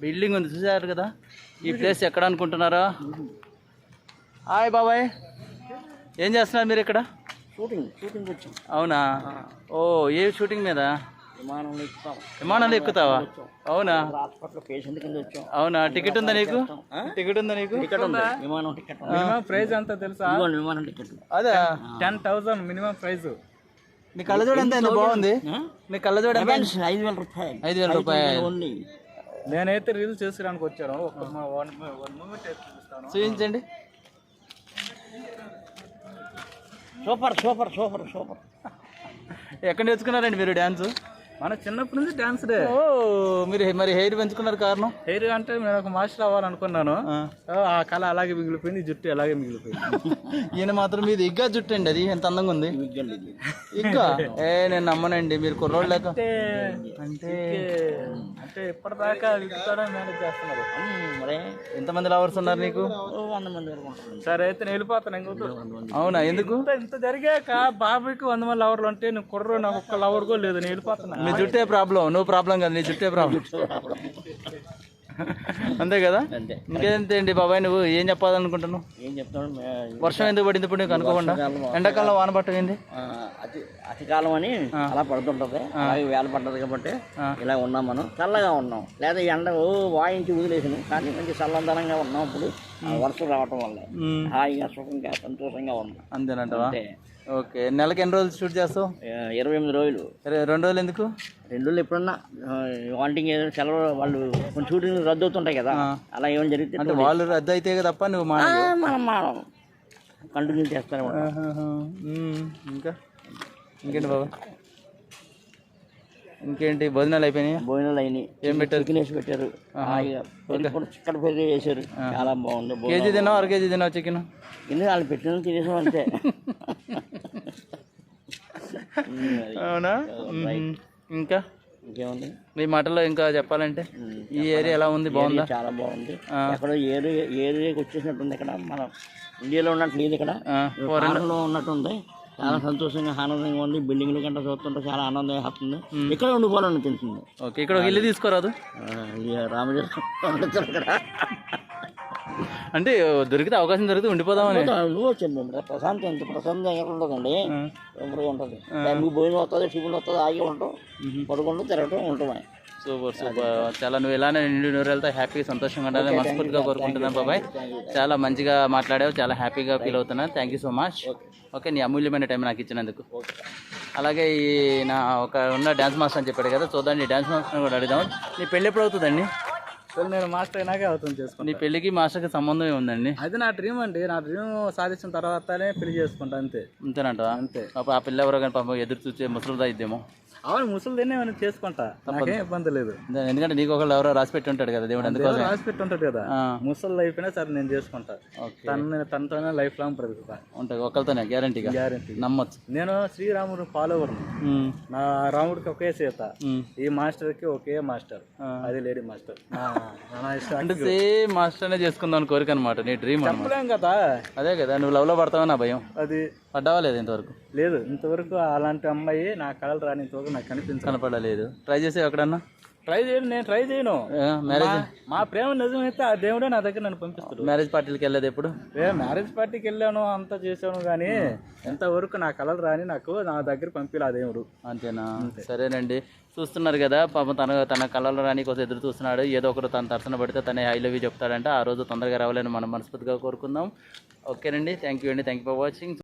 Building ఉంది చూసారు కదా. ఈ ప్లేస్ ఎక్కడ అనుకుంటున్నారా? హాయ్ బాబాయ్, ఏం చేస్తున్నారు మీరు ఇక్కడ? షూటింగ్ వచ్చాం. అవునా? ఓ, ఏ షూటింగ్ మీద? విమానంలో ఎక్కుతావా? అవునా? హాస్పిటల్ పేషెంట్ కింద వచ్చాం. అవునా? టికెట్ ఉందా నీకు? టికెట్ ఉందా నీకు? విమానం టికెట్. మినిమం ప్రైస్ ఎంత తెలుసా? విమానం టికెట్ అదే 10,000 మినిమం ప్రైస్. నీ కళ్ళజోడు ఎంత బాగుంది. నీ కళ్ళజోడు ఎంత? 5,000 రూపాయలు. 5,000 రూపాయలు. ఓన్లీ. నేనైతే రీల్స్ చేసుకోవడానికి వచ్చాను. వన్ మూమెంట్ చూపిస్తాను, చూపించండి. Super super super super. ఎక్కడ నేర్చుకున్నారండి మీరు డ్యాన్స్? మన చిన్నప్పటి నుంచి డాన్స్ డే. ఓ, మీరు మరి హెయిర్ పెంచుకున్నారు కారణం? హెయిర్ అంటే నేను ఒక మాస్టర్ అవ్వాలనుకున్నాను. ఆ కళ అలాగే మిగిలిపోయింది, జుట్టు అలాగే మిగిలిపోయింది. ఈయన మాత్రం మీది ఇగ్గా జుట్టు అండి, అది ఎంత అందంగా ఉంది. ఇగ్గా నేను నమ్మనండి, మీరు కుర్రోళ్ళు లేక అంటే ఇప్పటిదాకా విగ్గుతాడని మేనేజ్ చేస్తున్నారు. ఎంతమంది లవర్స్ ఉన్నారు నీకు? 100 మంది వరకు ఉంటారు. సరే అయితే నేను వెళ్ళిపోతాను. అవునా? ఎందుకు? ఇంత జరిగాక బాబాయ్కి 100 మంది లవర్లు అంటే నువ్వు కుర్ర, నాకు ఒక్క లవర్ కూడా లేదు, నేను వెళ్ళిపోతున్నా. నీ జుట్టే ప్రాబ్లం, నువ్వు ప్రాబ్లం కదా, నీ జుట్టే ప్రాబ్లం. అంతే కదా? ఇంకేంటండి బాబాయ్, నువ్వు ఏం చెప్పాలనుకుంటున్నావు? ఏం చెప్తాను, వర్షం ఎందుకు పడింది ఇప్పుడు నీకు అనుకోకుండా? ఎండాకాలం వాన పట్టయింది. అతికాలం అని అలా పడుతుంటది, అలాగే వేల పడ్డది కాబట్టి ఇలా ఉన్నాం మనం. చల్లగా ఉన్నాం, లేదా ఎండ వాయించి వదిలేసాను, కానీ మంచి చల్లందనంగా ఉన్నాం. ఇప్పుడు వర్షం రావటం వల్ల హాయిగా సుఖంగా సంతోషంగా ఉన్నాం. అంతేనంటవా? ఓకే. నెలకి ఎన్ని రోజులు షూట్ చేస్తావు? 28 రోజులు. 2 రోజులు ఎందుకు? 2 రోజులు ఎప్పుడన్నా వాంటింగ్ ఏదైనా సెలవు, వాళ్ళు కొన్ని షూటింగ్ రద్దు అవుతుంటాయి కదా, అలా ఏమైనా జరిగితే అంటే వాళ్ళు రద్దు అయితే తప్ప నువ్వు మనం కంటిన్యూ చేస్తాను. ఇంకేంటి బాబా? ఇంకేంటి భోజనాలు అయిపోయినాయి? భోజనాలు అయినాయి. ఏం పెట్టారు? చికెన్ పెట్టారు, హాయిగా చికెన్ పెరుగు చేశారు, చాలా బాగుంది. కేజీ తిన్నావు, 1/2 కేజీ తిన్నావు చికెన్? వాళ్ళు పెట్టిన తినేసాం అంతే. అవునా? ఇంకా ఇంకేముంది మీ మాటల్లో ఇంకా చెప్పాలంటే ఈ ఏరియా ఎలా ఉంది? బాగుందా? చాలా బాగుంది. ఎక్కడ ఏరియాకి వచ్చేసినట్టుంది. ఇక్కడ మనం ఇండియాలో ఉన్నట్టు లేదు, ఇక్కడ ఫారెన్లో ఉన్నట్టుంది. చాలా సంతోషంగా ఆనందంగా ఉంది. బిల్డింగ్ల కంటే చూస్తుంటే చాలా ఆనందంగా వస్తుంది. ఇక్కడ ఉండిపోవాలని తెలిసింది. ఓకే. ఇక్కడ ఒక ఇల్లు తీసుకోరాదు? ఇక్కడ అంటే దొరికితే అవకాశం దొరికితే ఉండిపోదామని. ప్రశాంతం, ఎంత ప్రశాంతంగా ఎక్కడ ఉంటుందండి, ఎప్పుడు ఉంటుంది. మీకు భోజనం వస్తుంది, టిఫిన్ వస్తుంది, ఆగి ఉంటాం, పడుకుంటూ తిరగటం ఉంటాం. Super super. చాలా నువ్వు ఇలానే నిండు నూరేళ్ళతో హ్యాపీగా సంతోషంగా ఉండాలని మనస్ఫూర్తిగా కోరుకుంటున్నాను బాబాయ్. చాలా మంచిగా మాట్లాడావు, చాలా హ్యాపీగా ఫీల్ అవుతున్నాను. Thank you so much. Okay, నీ అమూల్యమైన టైం నాకు ఇచ్చినందుకు. అలాగే ఈ నా ఒక ఉన్న డ్యాన్స్ మాస్టర్ అని చెప్పాడు కదా, చూద్దాం ఈ డ్యాన్స్ మాస్టర్ని కూడా అడుగుదాం. నీ పెళ్ళి ఎప్పుడు అవుతుందండి? నేను మాస్టర్ అయినాకే అవుతుంది చేసుకుంటాను. నీ పెళ్ళికి మాస్టర్కి సంబంధం ఉందండి? అది నా డ్రీమ్ అండి. నా డ్రీమ్ సాధించిన తర్వాతనే పెళ్లి చేసుకుంటా, అంతే. అంతేనంట? అంతే. పాప ఆ పిల్ల ఎవరో కానీ పాపం ఎదురు చూసే ముసలిదా ఇద్దేమో. అవును, ముసలిదేనే మనం చేసుకుంటా, నాకేం ఇబ్బంది లేదు. ఎందుకంటే నీకు ఒకళ్ళు ఎవరో రాసి పెట్టి ఉంటాడు కదా దేవుడు, అందుకోసం రాసి పెట్టి ఉంటాడు కదా. ముసలి అయిపోయినా సరే నేను చేసుకుంటా. తనతోనే లైఫ్ లాంగ్ బ్రతుకుతా ఉంటుంది. ఒకరితోనే గ్యారంటీగా నమ్మొచ్చు. నేను శ్రీరాముడు ఫాలోవర్. నా రాముడికి ఒకే సీత, ఈ మాస్టర్ కి ఒకే మాస్టర్, అది లేడీ మాస్టర్. అంటే సేమ్ మాస్టర్ అనే చేసుకుందాం అని కోరిక అనమాట, నీ డ్రీమ్. చెప్పలేం కదా. అదే కదా, నువ్వు లవ్ లో పడతావని నా భయం. అది పడ్డావా లేదు ఇంతవరకు? లేదు, ఇంతవరకు అలాంటి అమ్మాయి నా కళలు రాని ఇంతవరకు నాకు కనపడలేదు. ట్రై చేసి ఎక్కడన్నా? ట్రై చేయను, నేను ట్రై చేయను. మ్యారేజ్ మా ప్రేమ నిజమైతే ఆ దేవుడే నా దగ్గర నన్ను పంపిస్తాడు. మ్యారేజ్ పార్టీలకి వెళ్ళలేదు ఎప్పుడు? మ్యారేజ్ పార్టీకి వెళ్ళాను, అంతా చేశాను, కానీ ఎంతవరకు నా కళలు రాని నాకు నా దగ్గర పంపిలే ఆ దేవుడు. అంతేనా? సరేనండి, చూస్తున్నారు కదా పాపం తన కళలు రాని కోసం ఎదురు చూస్తున్నాడు. ఏదో ఒకరు తన తరసన పడితే తన ఐ లవ్ యూ చెప్తాడంటే ఆ రోజు తొందరగా రావాలని మనం మనస్ఫూర్తిగా కోరుకుందాం. ఓకేనండి, థ్యాంక్ యూ అండి, థ్యాంక్ యూ ఫర్ వాచింగ్.